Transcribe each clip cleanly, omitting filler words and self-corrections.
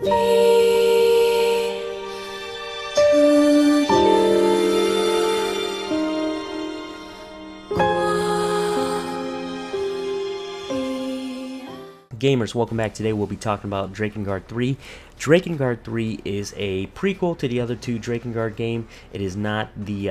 Gamers, welcome back. Today we'll be talking about Drakengard 3. Drakengard 3 is a prequel to the other two Drakengard game. It is not the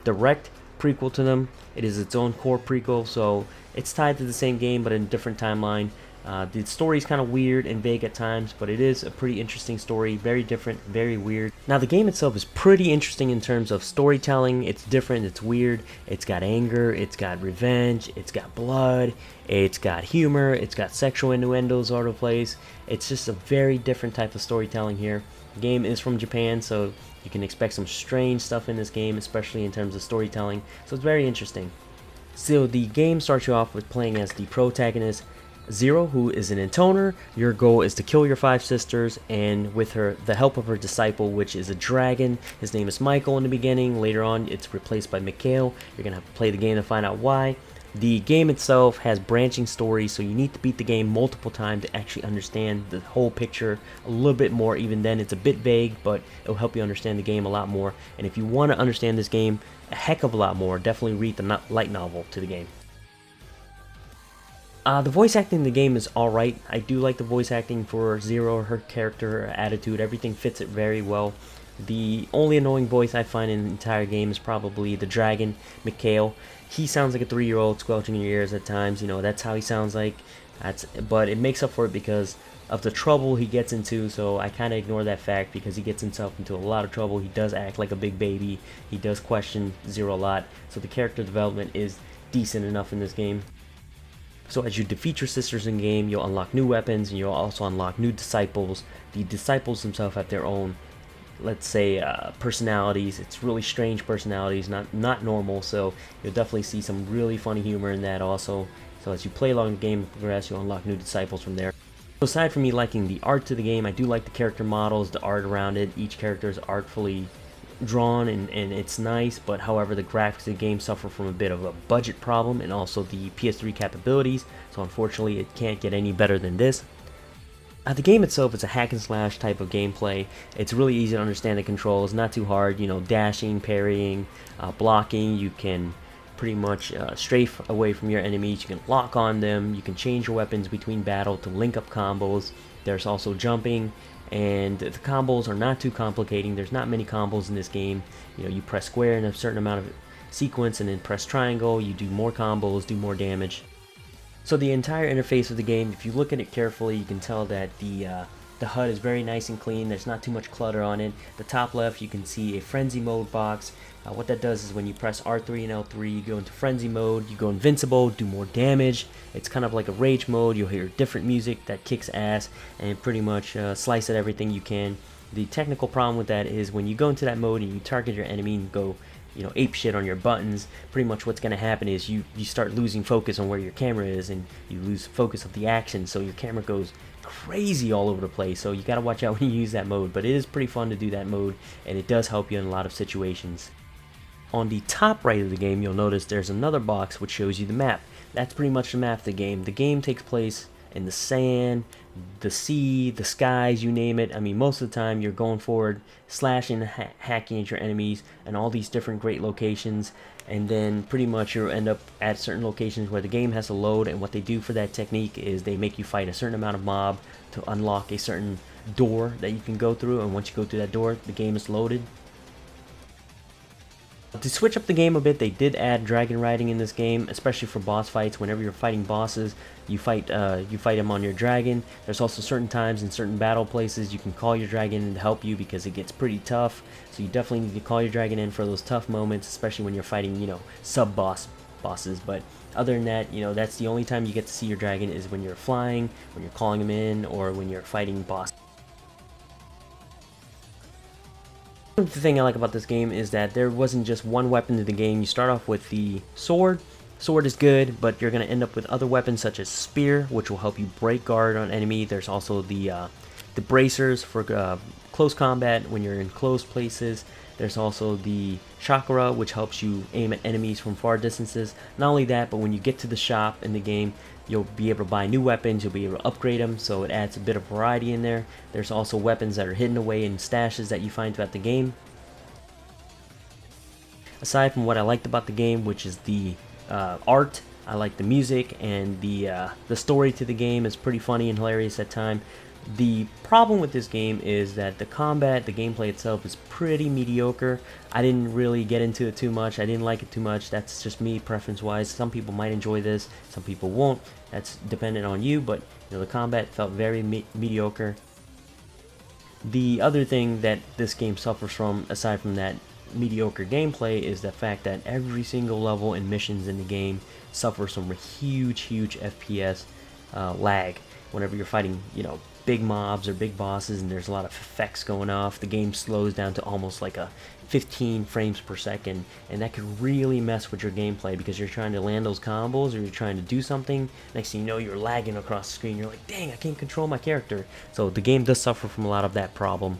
direct prequel to them. It is its own core prequel, so it's tied to the same game but in a different timeline. The story is kind of weird and vague at times, but it is a pretty interesting story. Very different, very weird. Now, the game itself is pretty interesting in terms of storytelling. It's different, it's weird. It's got anger, it's got revenge, it's got blood, it's got humor, it's got sexual innuendos all over the place. It's just a very different type of storytelling here. The game is from Japan, so you can expect some strange stuff in this game, especially in terms of storytelling. So it's very interesting. So the game starts you off with playing as the protagonist, Zero, who is an intoner. Your goal is to kill your 5 sisters, and with the help of her disciple, which is a dragon. His name is Michael in the beginning. Later on, it's replaced by Mikhail. You're going to have to play the game to find out why. The game itself has branching stories, so you need to beat the game multiple times to actually understand the whole picture a little bit more. Even then, it's a bit vague, but it'll help you understand the game a lot more. And if you want to understand this game a heck of a lot more, definitely read the light novel to the game. The voice acting in the game is alright. I do like the voice acting for Zero, her character, her attitude, everything fits it very well. The only annoying voice I find in the entire game is probably the dragon, Mikhail. He sounds like a 3-year-old squelching in your ears at times, you know, that's how he sounds like. But it makes up for it because of the trouble he gets into, so I kind of ignore that fact because he gets himself into a lot of trouble. He does act like a big baby, he does question Zero a lot, so the character development is decent enough in this game. So as you defeat your sisters in game, you'll unlock new weapons and you'll also unlock new disciples. The disciples themselves have their own, let's say, personalities. It's really strange personalities, not normal, so you'll definitely see some really funny humor in that also. So as you play along the game and progress, you'll unlock new disciples from there. So aside from me liking the art to the game, I do like the character models, the art around it. Each character is artfully drawn and it's nice, but however the graphics of the game suffer from a bit of a budget problem and also the PS3 capabilities, so unfortunately it can't get any better than this. The game itself is a hack and slash type of gameplay. It's really easy to understand the controls, not too hard, you know, dashing, parrying, blocking. You can pretty much strafe away from your enemies, you can lock on them, you can change your weapons between battle to link up combos. There's also jumping, and the combos are not too complicating. There's not many combos in this game. You know, you press square in a certain amount of sequence and then press triangle, you do more combos, do more damage. So the entire interface of the game, if you look at it carefully, you can tell that the HUD is very nice and clean. There's not too much clutter on it. The top left, you can see a frenzy mode box. What that does is when you press R3 and L3, you go into frenzy mode, you go invincible, do more damage. It's kind of like a rage mode. You'll hear different music that kicks ass and pretty much slice at everything you can. The technical problem with that is when you go into that mode and you target your enemy and go, you know, ape shit on your buttons, pretty much what's going to happen is you start losing focus on where your camera is and you lose focus of the action, so your camera goes crazy all over the place. So you got to watch out when you use that mode, but it is pretty fun to do that mode and it does help you in a lot of situations. On the top right of the game, you'll notice there's another box which shows you the map. That's pretty much the map of the game. The game takes place in the sand, the sea, the skies, you name it. I mean, most of the time you're going forward, slashing, hacking at your enemies and all these different great locations, and then pretty much you'll end up at certain locations where the game has to load, and what they do for that technique is they make you fight a certain amount of mob to unlock a certain door that you can go through, and once you go through that door, the game is loaded. To switch up the game a bit, they did add dragon riding in this game, especially for boss fights. Whenever you're fighting bosses, you fight them on your dragon. There's also certain times in certain battle places you can call your dragon in to help you because it gets pretty tough. So you definitely need to call your dragon in for those tough moments, especially when you're fighting, you know, bosses. But other than that, you know, that's the only time you get to see your dragon is when you're flying, when you're calling him in, or when you're fighting bosses. The thing I like about this game is that there wasn't just one weapon in the game. You start off with the sword. Sword is good, but you're going to end up with other weapons such as spear, which will help you break guard on enemy. There's also the bracers for close combat when you're in close places. There's also the chakra, which helps you aim at enemies from far distances. Not only that, but when you get to the shop in the game, you'll be able to buy new weapons, you'll be able to upgrade them, so it adds a bit of variety in there. There's also weapons that are hidden away in stashes that you find throughout the game. Aside from what I liked about the game, which is the art, I like the music, and the story to the game is pretty funny and hilarious at times. The problem with this game is that the combat, the gameplay itself is pretty mediocre. I didn't really get into it too much. I didn't like it too much. That's just me, preference-wise. Some people might enjoy this, some people won't. That's dependent on you, but you know, the combat felt very mediocre. The other thing that this game suffers from, aside from that mediocre gameplay, is the fact that every single level and missions in the game suffers from a huge FPS lag. Whenever you're fighting, you know, big mobs or big bosses and there's a lot of effects going off, the game slows down to almost like a 15 frames per second, and that could really mess with your gameplay because you're trying to land those combos or you're trying to do something. Next thing you know, you're lagging across the screen. You're like, dang, I can't control my character. So the game does suffer from a lot of that problem.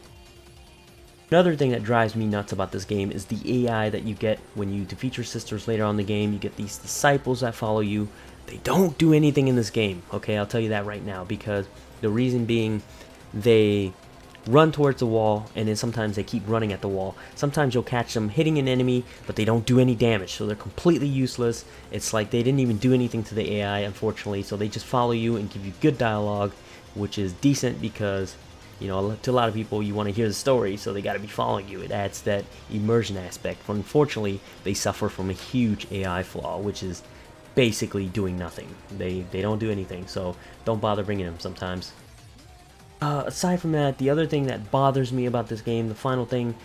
Another thing that drives me nuts about this game is the AI that you get when you defeat your sisters later on in the game. You get these disciples that follow you. They don't do anything in this game, okay? I'll tell you that right now, because the reason being, they run towards the wall, and then sometimes they keep running at the wall. Sometimes you'll catch them hitting an enemy, but they don't do any damage, so they're completely useless. It's like they didn't even do anything to the AI, unfortunately, so they just follow you and give you good dialogue, which is decent because, you know, to a lot of people, you want to hear the story, so they got to be following you. It adds that immersion aspect. But unfortunately, they suffer from a huge AI flaw, which is basically doing nothing. They don't do anything, so don't bother bringing them sometimes. Aside from that, the other thing that bothers me about this game, the final thing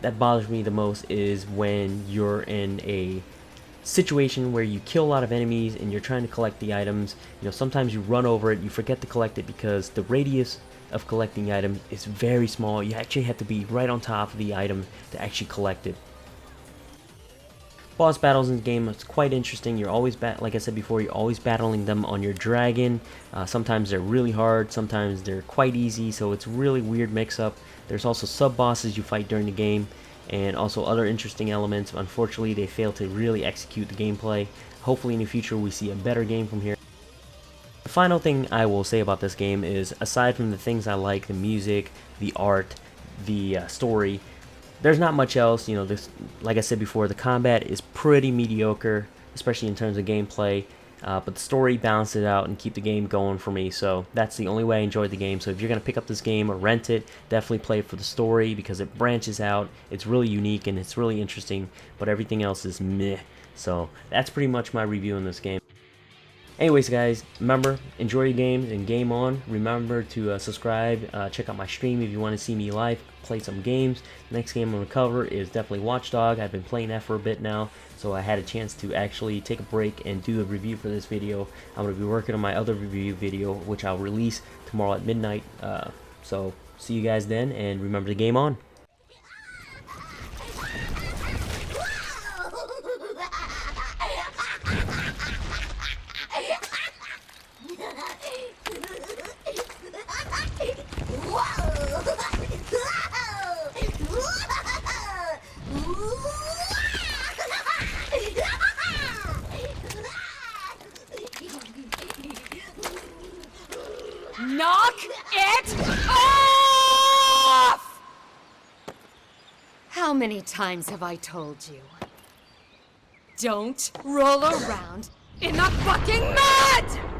that bothers me the most, is when you're in a situation where you kill a lot of enemies and you're trying to collect the items. You know, sometimes you run over it, you forget to collect it because the radius of collecting items is very small. You actually have to be right on top of the item to actually collect it. Boss battles in the game, it's quite interesting. You're always, like I said before, you're always battling them on your dragon. Sometimes they're really hard, sometimes they're quite easy, so it's really weird mix-up. There's also sub-bosses you fight during the game, and also other interesting elements. Unfortunately, they fail to really execute the gameplay. Hopefully in the future we see a better game from here. The final thing I will say about this game is, aside from the things I like, the music, the art, the story, there's not much else. You know, this, like I said before, the combat is pretty mediocre, especially in terms of gameplay, but the story balances it out and keep the game going for me, so that's the only way I enjoyed the game. So if you're going to pick up this game or rent it, definitely play it for the story because it branches out, it's really unique and it's really interesting, but everything else is meh. So that's pretty much my review on this game. Anyways, guys, remember, enjoy your games and game on. Remember to subscribe, check out my stream if you want to see me live, play some games. Next game I'm going to cover is definitely Watch Dogs. I've been playing that for a bit now, so I had a chance to actually take a break and do a review for this video. I'm going to be working on my other review video, which I'll release tomorrow at midnight. So see you guys then, and remember to game on. Knock it off! How many times have I told you? Don't roll around in the fucking mud!